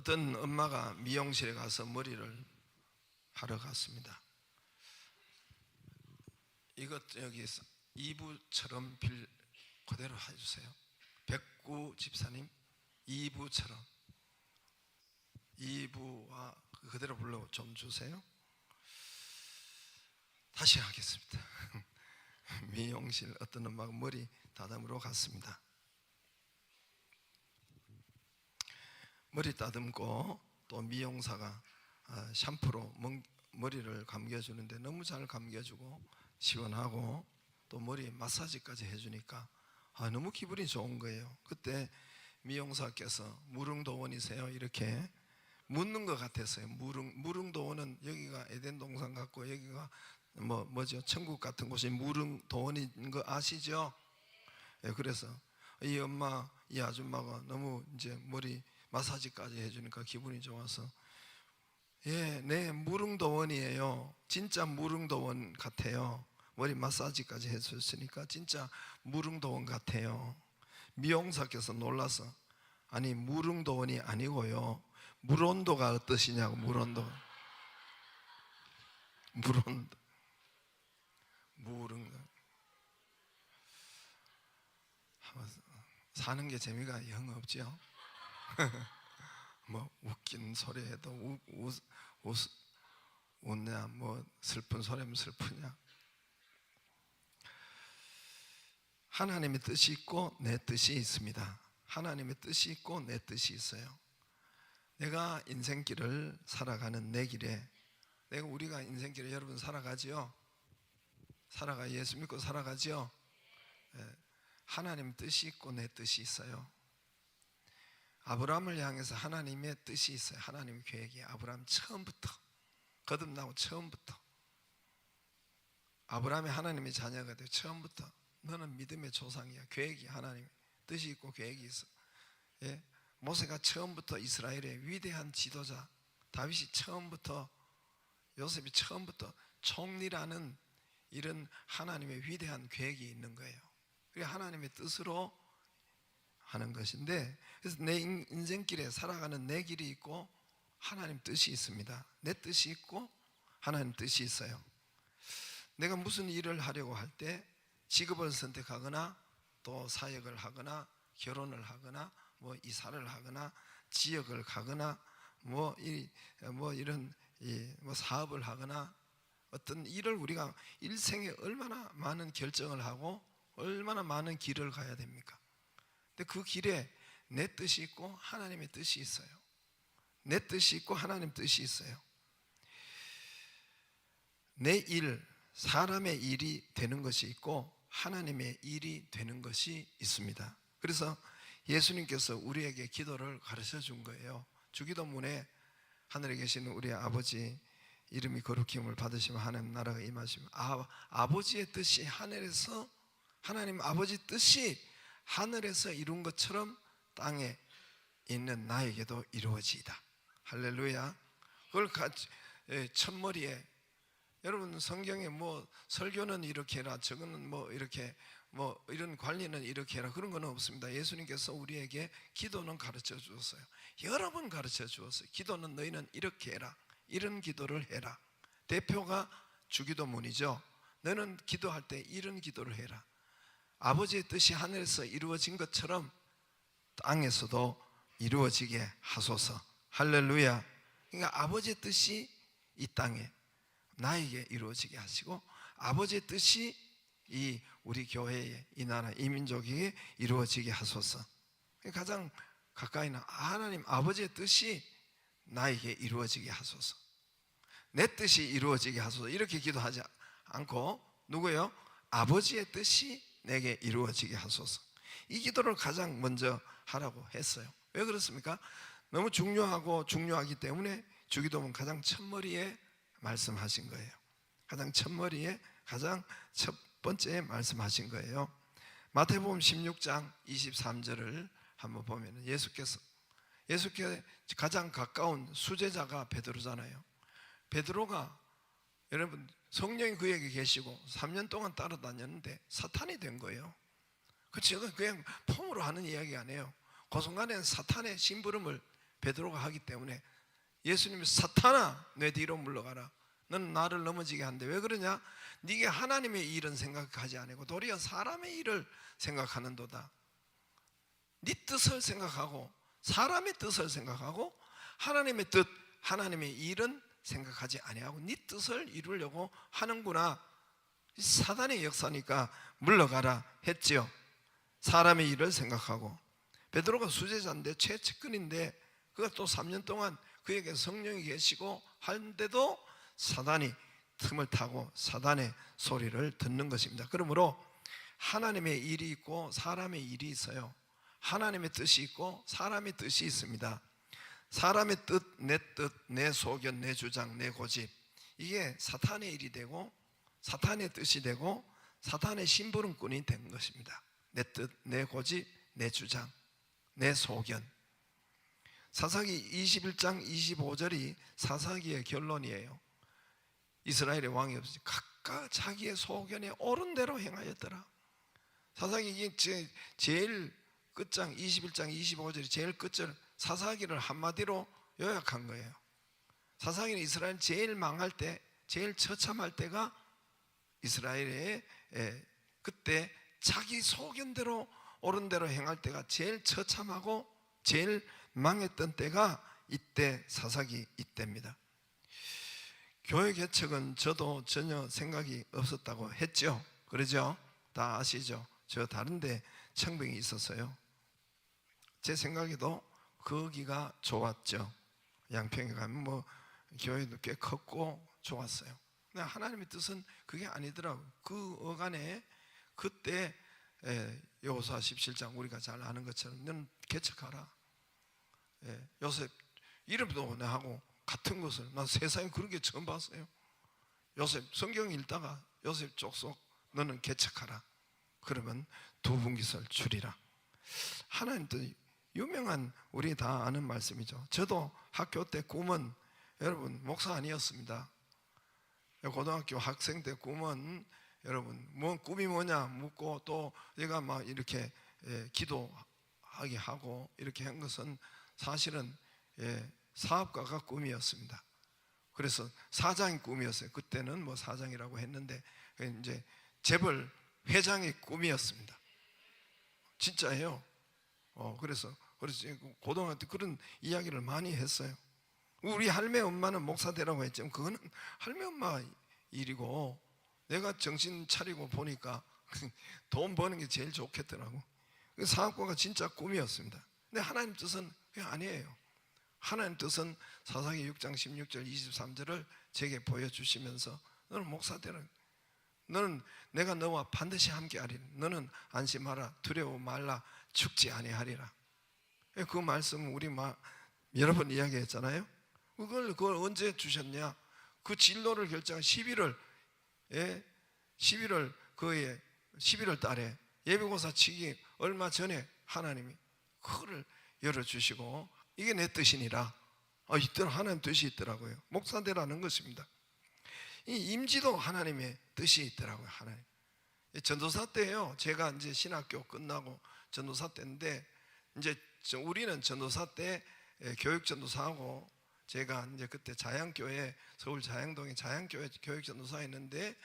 어떤 엄마가 미용실에 가서 머리를 하러 갔습니다. 이것 여기서 2부처럼 그대로 해주세요. 백구 집사님 2부처럼 2부와 그대로 불러 좀 주세요. 다시 하겠습니다. 미용실 어떤 엄마가 머리 다듬으러 갔습니다. 머리 다듬고 또 미용사가 샴푸로 머리를 감겨주는데 너무 잘 감겨주고 시원하고 또 머리 마사지까지 해주니까 너무 기분이 좋은 거예요. 그때 미용사께서 무릉도원이세요? 이렇게 묻는 것 같았어요. 무릉도원은 여기가 에덴 동산 같고 여기가 뭐죠? 천국 같은 곳이 무릉도원인 거 아시죠? 예, 그래서 이 아줌마가 너무 이제 머리 마사지까지 해주니까 기분이 좋아서 예, 네, 무릉도원이에요. 진짜 무릉도원 같아요. 머리 마사지까지 해줬으니까 진짜 무릉도원 같아요. 미용사께서 놀라서 아니 무릉도원이 아니고요, 물온도가 어떠시냐고. 물온도 사는 게 재미가 영 없죠. 뭐 웃긴 소리 해도 웃냐, 뭐 슬픈 소리면 슬프냐. 하나님의 뜻이 있고 내 뜻이 있습니다. 하나님의 뜻이 있고 내 뜻이 있어요. 내가 인생길을 살아가는 내 길에 우리가 인생길을 여러분 살아가지요. 예수 믿고 살아가지요. 하나님 뜻이 있고 내 뜻이 있어요. 아브라함을 향해서 하나님의 뜻이 있어요. 하나님의 계획이 아브라함 처음부터 거듭나고 처음부터 아브라함이 하나님의 자녀가 되고 처음부터 너는 믿음의 조상이야. 계획이 하나님의 뜻이 있고 계획이 있어. 예? 모세가 처음부터 이스라엘의 위대한 지도자, 다윗이 처음부터, 요셉이 처음부터 총리라는 이런 하나님의 위대한 계획이 있는 거예요. 그게 하나님의 뜻으로 하는 것인데, 그래서 내 인생길에 살아가는 내 길이 있고 하나님 뜻이 있습니다. 내 뜻이 있고 하나님 뜻이 있어요. 내가 무슨 일을 하려고 할 때 직업을 선택하거나 또 사역을 하거나 결혼을 하거나 뭐 이사를 하거나 지역을 가거나 이런 사업을 하거나 어떤 일을 우리가 일생에 얼마나 많은 결정을 하고 얼마나 많은 길을 가야 됩니까? 근데 그 길에 내 뜻이 있고 하나님의 뜻이 있어요. 내 뜻이 있고 하나님 뜻이 있어요. 내 일, 사람의 일이 되는 것이 있고 하나님의 일이 되는 것이 있습니다. 그래서 예수님께서 우리에게 기도를 가르쳐 준 거예요. 주기도문에 하늘에 계시는 우리 아버지 이름이 거룩힘을 받으시면 하나님 나라가 임하시면 아버지의 뜻이 하늘에서, 하나님 아버지 뜻이 하늘에서 이룬 것처럼 땅에 있는 나에게도 이루어지이다. 할렐루야. 그걸 첫머리에, 여러분 성경에 설교는 이렇게 해라, 저거는 이렇게 이런 관리는 이렇게 해라, 그런 건 없습니다. 예수님께서 우리에게 기도는 가르쳐 주었어요. 여러 번 가르쳐 주었어요. 기도는 너희는 이렇게 해라, 이런 기도를 해라. 대표가 주기도문이죠. 너는 기도할 때 이런 기도를 해라. 아버지의 뜻이 하늘에서 이루어진 것처럼 땅에서도 이루어지게 하소서. 할렐루야. 그러니까 아버지의 뜻이 이 땅에 나에게 이루어지게 하시고 아버지의 뜻이 이 우리 교회에, 이 나라, 이 민족에게 이루어지게 하소서. 가장 가까이 있는 하나님 아버지의 뜻이 나에게 이루어지게 하소서. 내 뜻이 이루어지게 하소서. 이렇게 기도하지 않고 누구요? 아버지의 뜻이 내게 이루어지게 하소서. 이 기도를 가장 먼저 하라고 했어요. 왜 그렇습니까? 너무 중요하기 때문에 주기도문 가장 첫머리에 말씀하신 거예요. 가장 첫머리에 가장 첫 번째 말씀하신 거예요. 마태복음 16장 23절을 한번 보면 예수께 가장 가까운 수제자가 베드로잖아요. 베드로가, 여러분 성령이 그에게 계시고 3년 동안 따라다녔는데 사탄이 된 거예요. 그냥 폼으로 하는 이야기 아니에요. 그 순간에는 사탄의 심부름을 베드로가 하기 때문에 예수님이 사탄아 내 뒤로 물러가라. 너는 나를 넘어지게 한데 왜 그러냐? 네게 하나님의 일은 생각하지 아니고 도리어 사람의 일을 생각하는도다. 네 뜻을 생각하고 사람의 뜻을 생각하고 하나님의 뜻, 하나님의 일은 생각하지 아니하고 네 뜻을 이루려고 하는구나. 사단의 역사니까 물러가라 했지요. 사람의 일을 생각하고. 베드로가 수제자인데 최측근인데 그가 또 3년 동안 그에게 성령이 계시고 하는데도 사단이 틈을 타고 사단의 소리를 듣는 것입니다. 그러므로 하나님의 일이 있고 사람의 일이 있어요. 하나님의 뜻이 있고 사람의 뜻이 있습니다. 사람의 뜻, 내 소견, 내 주장, 내 고집, 이게 사탄의 일이 되고 사탄의 뜻이 되고 사탄의 심부름꾼이 된 것입니다. 내 뜻, 내 고집, 내 주장, 내 소견. 사사기 21장 25절이 사사기의 결론이에요. 이스라엘의 왕이 없이 각각 자기의 소견에 옳은 대로 행하였더라. 사사기 제일 끝장 21장 25절이 제일 끝절, 사사기를 한마디로 요약한 거예요. 사사기는 이스라엘 제일 망할 때, 제일 처참할 때가 이스라엘의 그때 자기 소견대로 옳은 대로 행할 때가 제일 처참하고 제일 망했던 때가 이때 사사기 이때입니다. 교회 개척은 저도 전혀 생각이 없었다고 했죠. 그러죠? 다 아시죠? 저 다른데 청병이 있었어요. 제 생각에도 거기가 좋았죠. 양평에 가면 뭐 교회도 꽤 컸고 좋았어요. 근데 하나님의 뜻은 그게 아니더라고요. 그 어간에 그때 여호수아 17장 우리가 잘 아는 것처럼 너는 개척하라. 요셉 이름도 하고 같은 것을 난 세상에 그런 게 처음 봤어요. 요셉 성경 읽다가 요셉 족속 너는 개척하라. 그러면 두 분깃을 주리라. 하나님도 유명한 우리 다 아는 말씀이죠. 저도 학교 때 꿈은 여러분 목사 아니었습니다. 고등학교 학생 때 꿈은 여러분 뭐 꿈이 뭐냐 묻고 또 얘가 막 이렇게 기도하게 하고 이렇게 한 것은 사실은 사업가가 꿈이었습니다. 그래서 사장이 꿈이었어요. 그때는 뭐 사장이라고 했는데 이제 재벌 회장이 꿈이었습니다. 진짜예요. 그래서 고등학교 때 그런 이야기를 많이 했어요. 우리 할매 엄마는 목사 되라고 했지만 그거는 할매 엄마 일이고 내가 정신 차리고 보니까 돈 버는 게 제일 좋겠더라고. 사업가가 진짜 꿈이었습니다. 근데 하나님 뜻은 그게 아니에요. 하나님 뜻은 사사기 6장 16절 23절을 제게 보여주시면서 너는 목사 되라. 너는 내가 너와 반드시 함께하리라. 너는 안심하라. 두려워 말라. 죽지 아니하리라. 그 말씀은 우리 여러 번 이야기했잖아요. 그걸 언제 주셨냐? 그 진로를 결정한 11월 그의 11월 달에 예비고사 치기 얼마 전에 하나님이 그거를 열어주시고 이게 내 뜻이니라. 이때는 하나님 뜻이 있더라고요. 목사되라는 것입니다. 이 임지도 하나님의 뜻이 있더라고요. 하나님. 전도사 때예요. 제가 이제 신학교 끝나고 전도사 때인데 이제 우리는 전도사 때 교육 전도사하고 제가 이제 그때 자양교회 서울 자양동에 자양교회 교육 전도사였는데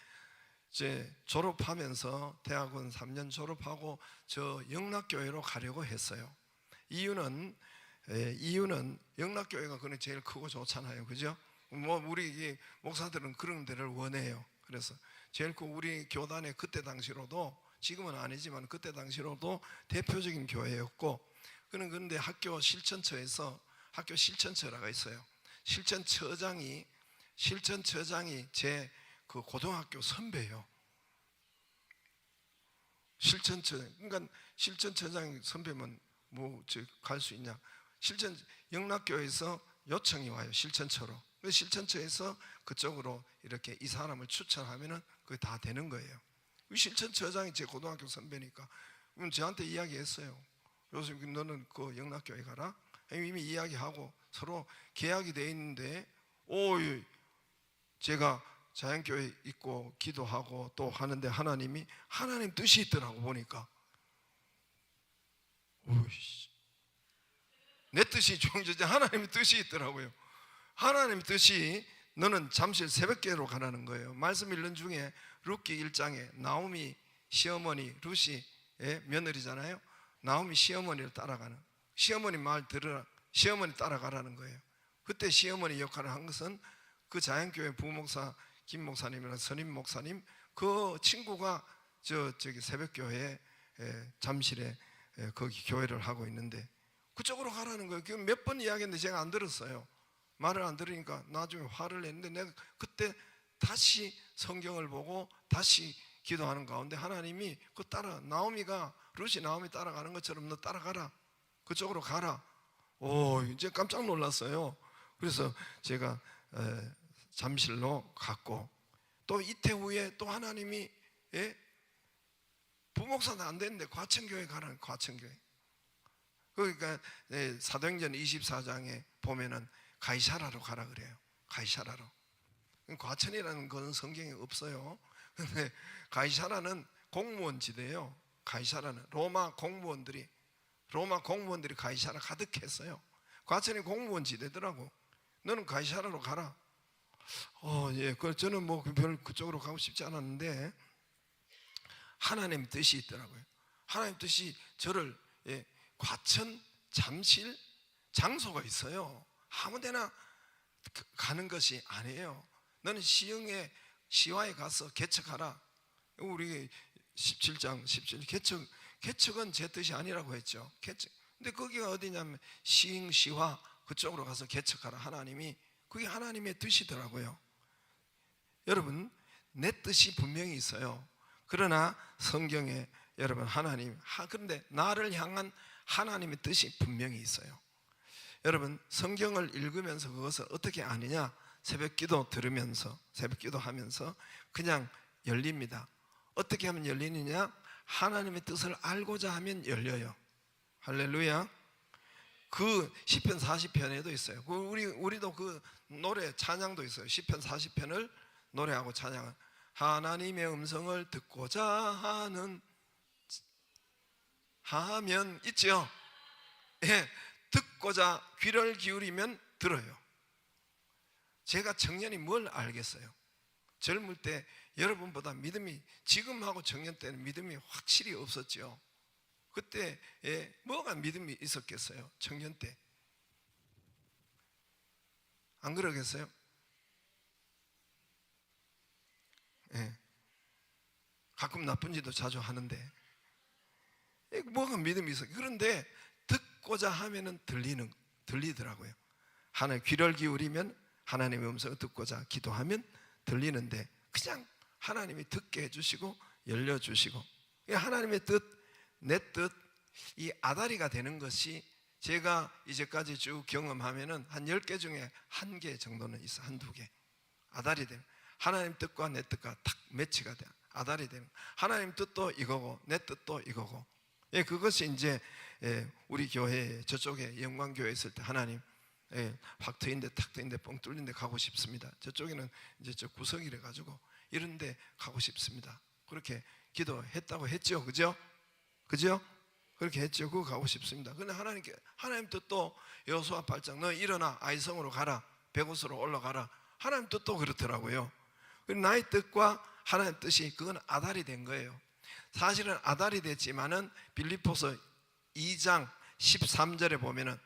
이제 졸업하면서 대학원 3년 졸업하고 저 영락교회로 가려고 했어요. 이유는 영락교회가 그는 제일 크고 좋잖아요. 그죠? 뭐 우리 목사들은 그런 데를 원해요. 그래서 제일 크 우리 교단에 그때 당시로도 지금은 아니지만 그때 당시로도 대표적인 교회였고 그런데 학교 실천처에서 학교 실천처라가 있어요. 실천처장이 제 그 고등학교 선배예요. 그러니까 실천처장 선배면 뭐 갈 수 있냐? 영락교회에서 요청이 와요. 실천처로. 실천처에서 그쪽으로 이렇게 이 사람을 추천하면은 그게 다 되는 거예요. 실천처장이 제 고등학교 선배니까 그럼 저한테 이야기했어요. 요새 너는 그 영락교회 가라. 이미 이야기하고 서로 계약이 돼 있는데 제가 자연교회 있고 기도하고 또 하는데 하나님 뜻이 있더라고 보니까. 내 뜻이 중요하지 하나님의 뜻이 있더라고요. 하나님의 뜻이 너는 잠실 새벽교회로 가라는 거예요. 말씀 읽는 중에 룻기 1장에 나오미 시어머니 룻이 며느리잖아요. 나오미 시어머니를 따라가는, 시어머니 말 들으라, 시어머니 따라가라는 거예요. 그때 시어머니 역할을 한 것은 그 자연교회 부목사 김 목사님이나 선임 목사님 그 친구가 저기 새벽교회에 잠실에 거기 교회를 하고 있는데 그쪽으로 가라는 거예요. 몇 번 이야기했는데 제가 안 들었어요. 말을 안 들으니까 나중에 화를 냈는데 내가 그때 다시 성경을 보고 다시 기도하는 가운데 하나님이 그 따라 나오미가 룻이 나오미 따라가는 것처럼 너 따라가라, 그쪽으로 가라. 오, 이제 깜짝 놀랐어요. 그래서 제가 잠실로 갔고 또 이태 후에 또 하나님이 부목사도 안 되는데 과천교회 가라는, 과천교회. 그러니까 사도행전 24장에 보면은 가이사라로 가라 그래요. 가이사라로. 과천이라는 것은 성경에 없어요. 근데 가이사라는 공무원 지대예요. 가이사라는 로마 공무원들이 가이사라 가득했어요. 과천이 공무원 지대더라고. 너는 가이사라로 가라. 예. 저는 뭐 별 그쪽으로 가고 싶지 않았는데 하나님 뜻이 있더라고요. 하나님 뜻이 저를 과천, 잠실 장소가 있어요. 아무데나 가는 것이 아니에요. 너는 시흥에 시와에 가서 개척하라. 우리 17장 17 개척은 제 뜻이 아니라고 했죠. 개척. 근데 거기가 어디냐면 시흥 시화 그쪽으로 가서 개척하라. 하나님이 그게 하나님의 뜻이더라고요. 여러분 내 뜻이 분명히 있어요. 그러나 성경에 여러분 하나님 그런데 나를 향한 하나님의 뜻이 분명히 있어요. 여러분 성경을 읽으면서 그것을 어떻게 아느냐? 새벽기도 들으면서 새벽기도 하면서 그냥 열립니다. 어떻게 하면 열리느냐? 하나님의 뜻을 알고자 하면 열려요. 할렐루야. 그 시편 40편에도 있어요. 우리도 그 노래 찬양도 있어요. 시편 40편을 노래하고 찬양은 하나님의 음성을 듣고자 하면 있죠. 예, 듣고자 귀를 기울이면 들어요. 제가 청년이 뭘 알겠어요? 젊을 때 여러분보다 믿음이, 지금하고 청년 때는 믿음이 확실히 없었죠. 그때 뭐가 믿음이 있었겠어요? 청년 때 안 그러겠어요? 가끔 나쁜 짓도 자주 하는데 뭐가 믿음이 있어요? 그런데 듣고자 하면은 들리더라고요. 하나님 귀를 기울이면 하나님의 음성을 듣고자 기도하면 들리는데 그냥 하나님이 듣게 해주시고 열려주시고 하나님의 뜻, 내 뜻, 이 아다리가 되는 것이 제가 이제까지 쭉 경험하면은 한 10개 중에 1개 정도는 있어. 한두 개 아다리 되는, 하나님 뜻과 내 뜻과 딱 매치가 돼 아다리 되는, 하나님 뜻도 이거고 내 뜻도 이거고. 그것이 이제 우리 교회 저쪽에 영광교회 있을 때 하나님 확 트인데 탁 트인데 뻥 뚫린데 가고 싶습니다. 저쪽에는 이제 저 구석이래 가지고 이런데 가고 싶습니다. 그렇게 기도했다고 했죠, 그죠? 그렇게 했죠. 그거 가고 싶습니다. 그런데 하나님 뜻도 여호수아 8장 너 일어나 아이성으로 가라, 백옷으로 올라가라. 하나님 뜻도 그렇더라고요. 나의 뜻과 하나님 뜻이 그건 아달이 된 거예요. 사실은 아달이 됐지만은 빌립보서 2장 13절에 보면은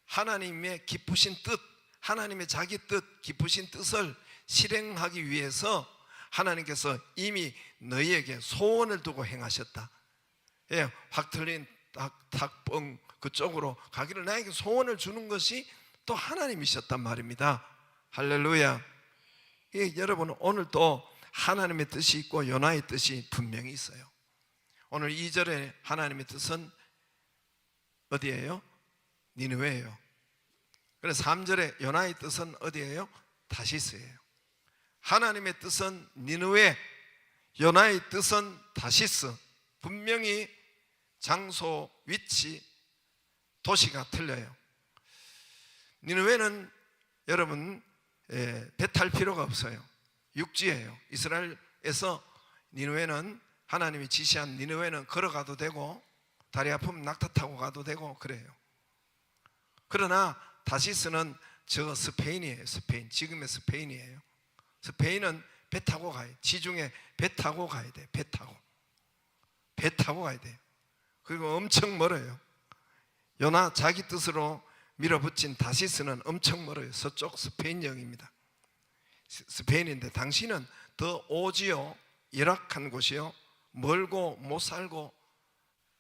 하나님의 기쁘신 뜻, 하나님의 자기 뜻, 기쁘신 뜻을 실행하기 위해서 하나님께서 이미 너희에게 소원을 두고 행하셨다. 확 틀린 닭뻥 그쪽으로 가기를 나에게 소원을 주는 것이 또 하나님이셨단 말입니다. 할렐루야. 여러분 오늘 또 하나님의 뜻이 있고 요나의 뜻이 분명히 있어요. 오늘 2절에 하나님의 뜻은 어디예요? 니느웨예요. 그래서 3절에 요나의 뜻은 어디예요? 다시스예요. 하나님의 뜻은 니느웨, 요나의 뜻은 다시스. 분명히 장소, 위치, 도시가 틀려요. 니느웨는 여러분 배 탈 필요가 없어요. 육지예요. 이스라엘에서 니느웨는 하나님이 지시한 니느웨는 걸어가도 되고 다리 아프면 낙타 타고 가도 되고 그래요. 그러나 다시스는 저 스페인이에요. 스페인, 지금의 스페인이에요. 스페인은 배 타고 가요. 지중해 배 타고 가야 돼요. 배 타고 가야 돼요. 그리고 엄청 멀어요. 요나 자기 뜻으로 밀어붙인 다시스는 엄청 멀어요. 서쪽 스페인령입니다. 스페인인데 당시는 더 오지요, 열악한 곳이요, 멀고 못 살고,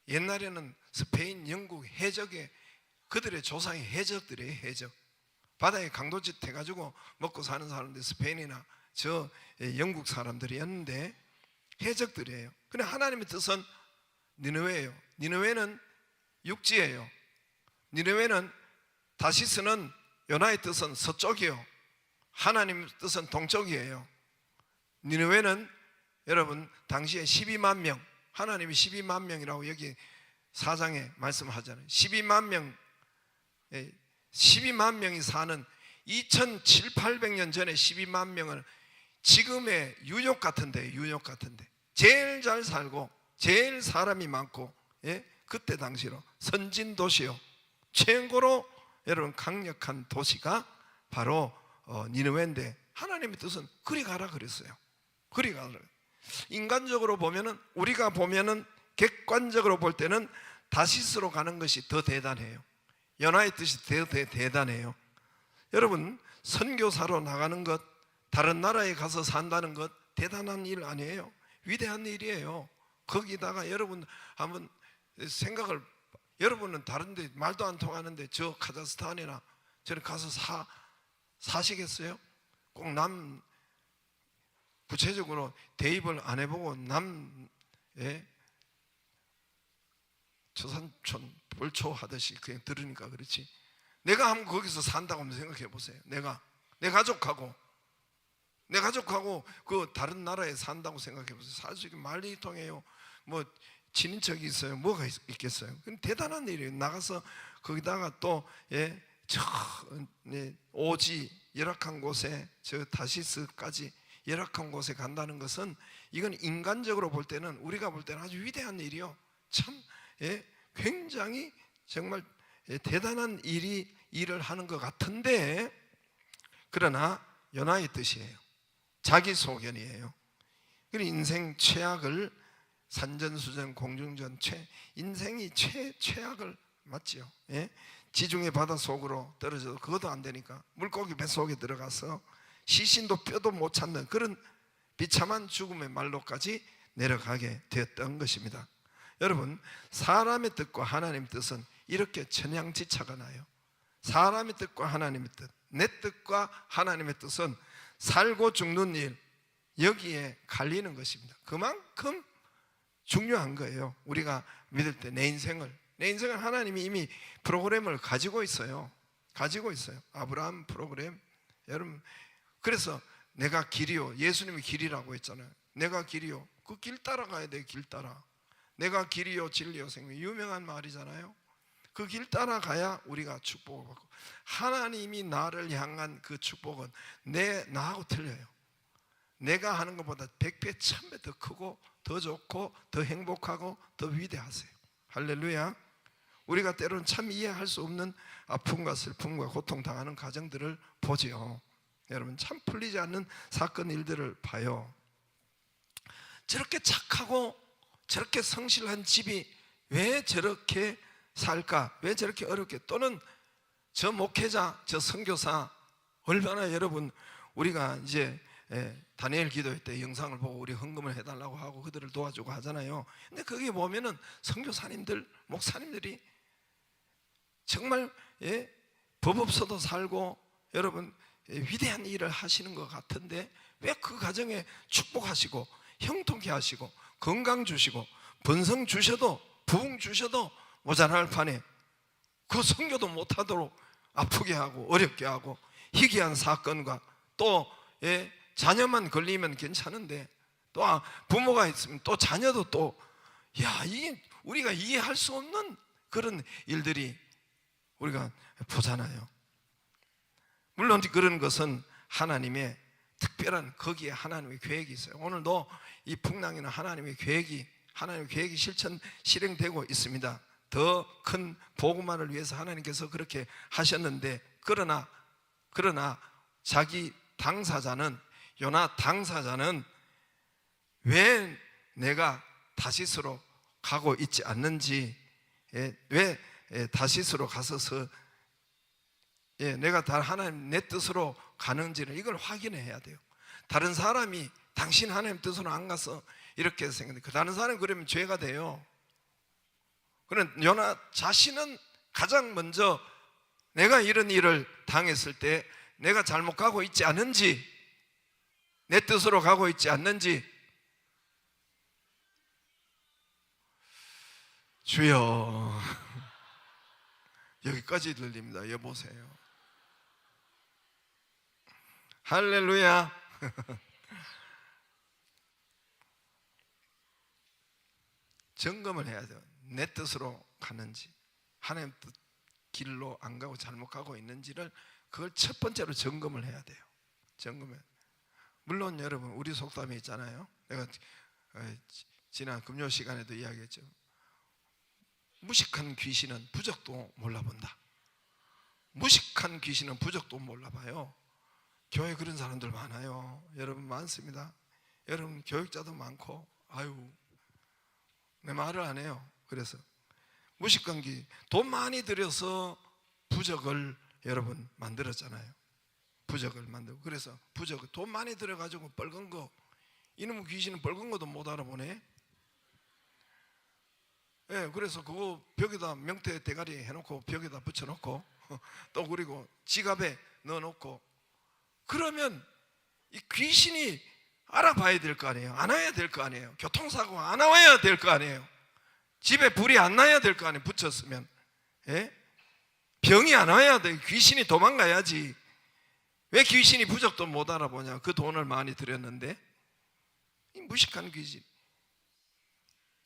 옛날에는 스페인, 영국 해적에 그들의 조상이 해적들이에요. 해적, 바다에 강도짓 해가지고 먹고 사는 사람들, 스페인이나 저 영국 사람들이었는데 해적들이에요. 근데 하나님의 뜻은 니느웨예요. 니느웨는 육지예요. 니느웨는, 다시스는 요나의 뜻은 서쪽이요, 하나님의 뜻은 동쪽이에요. 니느웨는 여러분 당시에 12만 명, 하나님이 12만 명이라고 여기 4장에 말씀하잖아요. 12만 명이 사는 2700~800년 전에 12만 명을 지금의 뉴욕 같은데, 뉴욕 같은데 제일 잘 살고 제일 사람이 많고, 그때 당시로 선진 도시요, 최고로 여러분 강력한 도시가 바로 니느웨인데, 하나님의 뜻은 그리 가라 그랬어요. 그리 가라. 인간적으로 보면은, 우리가 보면은, 객관적으로 볼 때는 다시스로 가는 것이 더 대단해요. 요나의 뜻이 더 대단해요. 여러분, 선교사로 나가는 것, 다른 나라에 가서 산다는 것 대단한 일 아니에요? 위대한 일이에요. 거기다가 여러분 한번 생각을, 여러분은 다른데 말도 안 통하는데 저 카자흐스탄이나 저를 가서 사시겠어요? 꼭 구체적으로 대입을 안 해보고 저산촌 벌초 하듯이 그냥 들으니까 그렇지, 내가 한번 거기서 산다고 한번 생각해 보세요. 내 가족하고 그 다른 나라에 산다고 생각해 보세요. 사실 말이 통해요. 뭐 친인척이 있어요? 뭐가 있겠어요? 대단한 일이에요. 나가서 거기다가 또 오지, 열악한 곳에, 저 다시스까지 열악한 곳에 간다는 것은, 이건 인간적으로 볼 때는, 우리가 볼 때는 아주 위대한 일이요, 참 굉장히 정말 대단한 일을 하는 것 같은데, 그러나 요나의 뜻이에요. 자기 소견이에요. 그리고 인생 최악을, 산전수전 공중전, 인생이 최악을, 맞지요? 지중해 바다 속으로 떨어져도 그것도 안 되니까 물고기 뱃속에 들어가서 시신도 뼈도 못 찾는 그런 비참한 죽음의 말로까지 내려가게 되었던 것입니다. 여러분, 사람의 뜻과 하나님의 뜻은 이렇게 천양지차가 나요. 사람의 뜻과 하나님의 뜻, 내 뜻과 하나님의 뜻은 살고 죽는 일, 여기에 갈리는 것입니다. 그만큼 중요한 거예요. 우리가 믿을 때 내 인생을 하나님이 이미 프로그램을 가지고 있어요. 아브라함 프로그램. 여러분, 그래서 내가 길이요, 예수님이 길이라고 했잖아요. 내가 길이요, 그 길 따라가야 돼. 길 따라. 내가 길이요 진리요 생명, 유명한 말이잖아요. 그 길 따라가야 우리가 축복을 받고, 하나님이 나를 향한 그 축복은 나하고 틀려요. 내가 하는 것보다 100배 1000배 더 크고 더 좋고 더 행복하고 더 위대하세요. 할렐루야. 우리가 때로는 참 이해할 수 없는 아픔과 슬픔과 고통 당하는 가정들을 보지요. 여러분, 참 풀리지 않는 사건 일들을 봐요. 저렇게 착하고 저렇게 성실한 집이 왜 저렇게 살까? 왜 저렇게 어렵게? 또는 저 목회자, 저 선교사 얼마나, 여러분, 우리가 이제 다니엘 기도회 때 영상을 보고 우리 헌금을 해달라고 하고 그들을 도와주고 하잖아요. 근데 거기 보면은 선교사님들, 목사님들이 정말 법 없어도 살고, 여러분, 위대한 일을 하시는 것 같은데 왜 그 가정에 축복하시고 형통케 하시고 건강 주시고 번성 주셔도 부흥 주셔도 모자랄 판에 그 선교도 못하도록 아프게 하고 어렵게 하고, 희귀한 사건과 또 자녀만 걸리면 괜찮은데 또 부모가 있으면 또 자녀도 또, 이게 우리가 이해할 수 없는 그런 일들이 우리가 보잖아요. 물론 그런 것은 하나님의 특별한, 거기에 하나님의 계획이 있어요. 오늘도 이 풍랑에는 하나님의 계획이 실행되고 있습니다. 더 큰 복음만을 위해서 하나님께서 그렇게 하셨는데, 그러나 자기 당사자는, 요나 당사자는 왜 내가 다시스로 가고 있지 않는지, 왜 다시스로 가서서 내가 다 하나님 내 뜻으로 가는지를 이걸 확인해야 돼요. 다른 사람이 당신 하나님 뜻으로 안 가서 이렇게 생겼는데 그 다른 사람이 그러면 죄가 돼요. 그런 요나 자신은 가장 먼저 내가 이런 일을 당했을 때 내가 잘못 가고 있지 않은지, 내 뜻으로 가고 있지 않는지, 주여 여기까지 들립니다. 여보세요. 할렐루야. 점검을 해야 돼요. 내 뜻으로 가는지, 하나님 뜻 길로 안 가고 잘못 가고 있는지를, 그걸 첫 번째로 점검을 해야 돼요. 점검해. 물론 여러분, 우리 속담에 있잖아요. 내가 지난 금요 시간에도 이야기했죠. 무식한 귀신은 부적도 몰라본다. 무식한 귀신은 부적도 몰라봐요. 교회 그런 사람들 많아요. 여러분 많습니다. 여러분 교육자도 많고, 아유 내 말을 안 해요. 그래서 무식한 귀, 돈 많이 들여서 부적을 여러분 만들었잖아요. 부적을 만들고, 그래서 부적 돈 많이 들여가지고 빨간 거, 이놈의 귀신은 빨간 것도 못 알아보네. 그래서 그거 벽에다 명태 대가리 해놓고 벽에다 붙여놓고 또 그리고 지갑에 넣어놓고, 그러면 이 귀신이 알아봐야 될 거 아니에요. 안 와야 될 거 아니에요. 교통사고가 안 와야 될 거 아니에요. 집에 불이 안 나야 될 거 아니에요. 붙였으면. 병이 안 와야 돼. 귀신이 도망가야지. 왜 귀신이 부적도 못 알아보냐? 그 돈을 많이 들였는데. 이 무식한 귀신.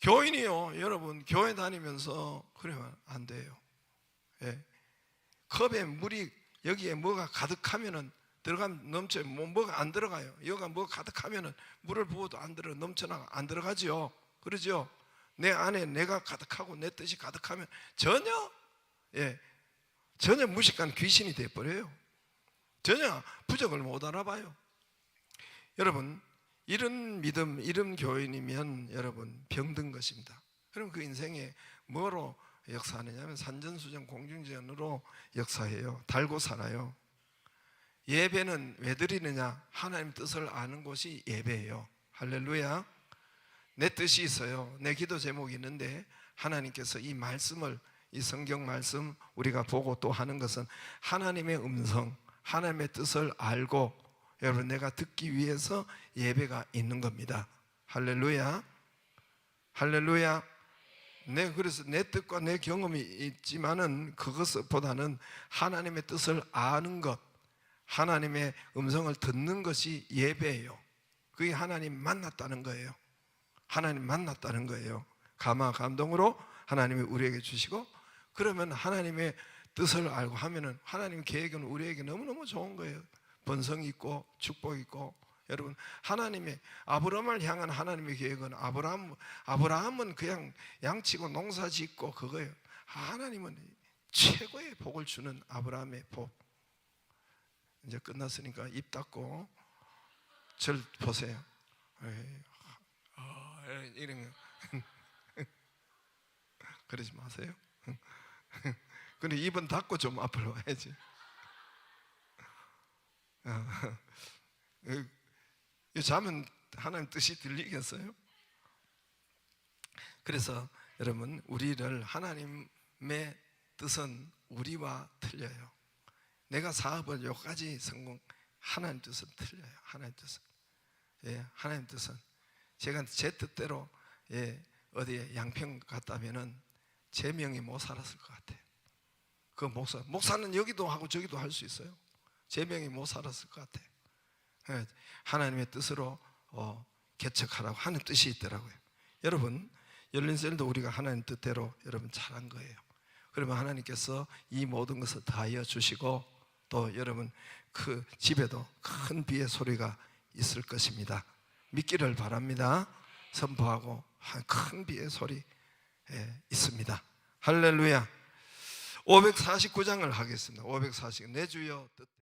교인이요, 여러분 교회 다니면서 그러면 안 돼요. 컵에 물이, 여기에 뭐가 가득하면은 들어가면 넘쳐요. 뭐가 안 들어가요. 여기가 뭐가 가득하면은 물을 부어도 안 들어, 넘쳐나가 안 들어가지요. 그러죠. 내 안에 내가 가득하고 내 뜻이 가득하면 전혀 무식한 귀신이 돼버려요. 전혀 부적을 못 알아봐요. 여러분, 이런 믿음, 이런 교인이면 여러분 병든 것입니다. 그럼 그 인생에 뭐로 역사하느냐면 산전수전 공중전으로 역사해요. 달고 살아요. 예배는 왜 드리느냐? 하나님 뜻을 아는 것이 예배예요. 할렐루야. 내 뜻이 있어요. 내 기도 제목이 있는데 하나님께서 이 말씀을, 이 성경 말씀 우리가 보고 또 하는 것은 하나님의 음성, 하나님의 뜻을 알고 여러분 내가 듣기 위해서 예배가 있는 겁니다. 할렐루야. 할렐루야. 그래서 내 뜻과 내 경험이 있지만은 그것보다는 하나님의 뜻을 아는 것, 하나님의 음성을 듣는 것이 예배예요. 그게 하나님 만났다는 거예요. 하나님 만났다는 거예요. 감화 감동으로 하나님이 우리에게 주시고, 그러면 하나님의 뜻을 알고 하면은 하나님의 계획은 우리에게 너무너무 좋은 거예요. 번성이 있고 축복이 있고. 여러분, 하나님의 아브라함을 향한 하나님의 계획은 아브라함은 그냥 양치고 농사 짓고 그거예요. 하나님은 최고의 복을 주는 아브라함의 복. 이제 끝났으니까 입 닫고 절 보세요. 이런 거 그러지 마세요. 근데 입은 닫고 좀 앞으로 와야지. 자면 하나님 뜻이 들리겠어요? 그래서 여러분, 우리를 하나님의 뜻은 우리와 틀려요. 내가 사업을 여기까지 성공, 하나님 뜻은 틀려요. 하나님 뜻은. 하나님 뜻은 제가 제 뜻대로 어디에 양평 갔다면은 제 명이 못 살았을 것 같아요. 그 목사는 여기도 하고 저기도 할 수 있어요. 제 명이 못 살았을 것 같아요. 하나님의 뜻으로 개척하라고 하는 뜻이 있더라고요. 여러분, 열린셀도 우리가 하나님 뜻대로 여러분 잘한 거예요. 그러면 하나님께서 이 모든 것을 다하여 주시고, 또 여러분 그 집에도 큰 비의 소리가 있을 것입니다. 믿기를 바랍니다. 선포하고 큰 비의 소리 있습니다. 할렐루야. 549장을 하겠습니다. 540. 내 주여 뜻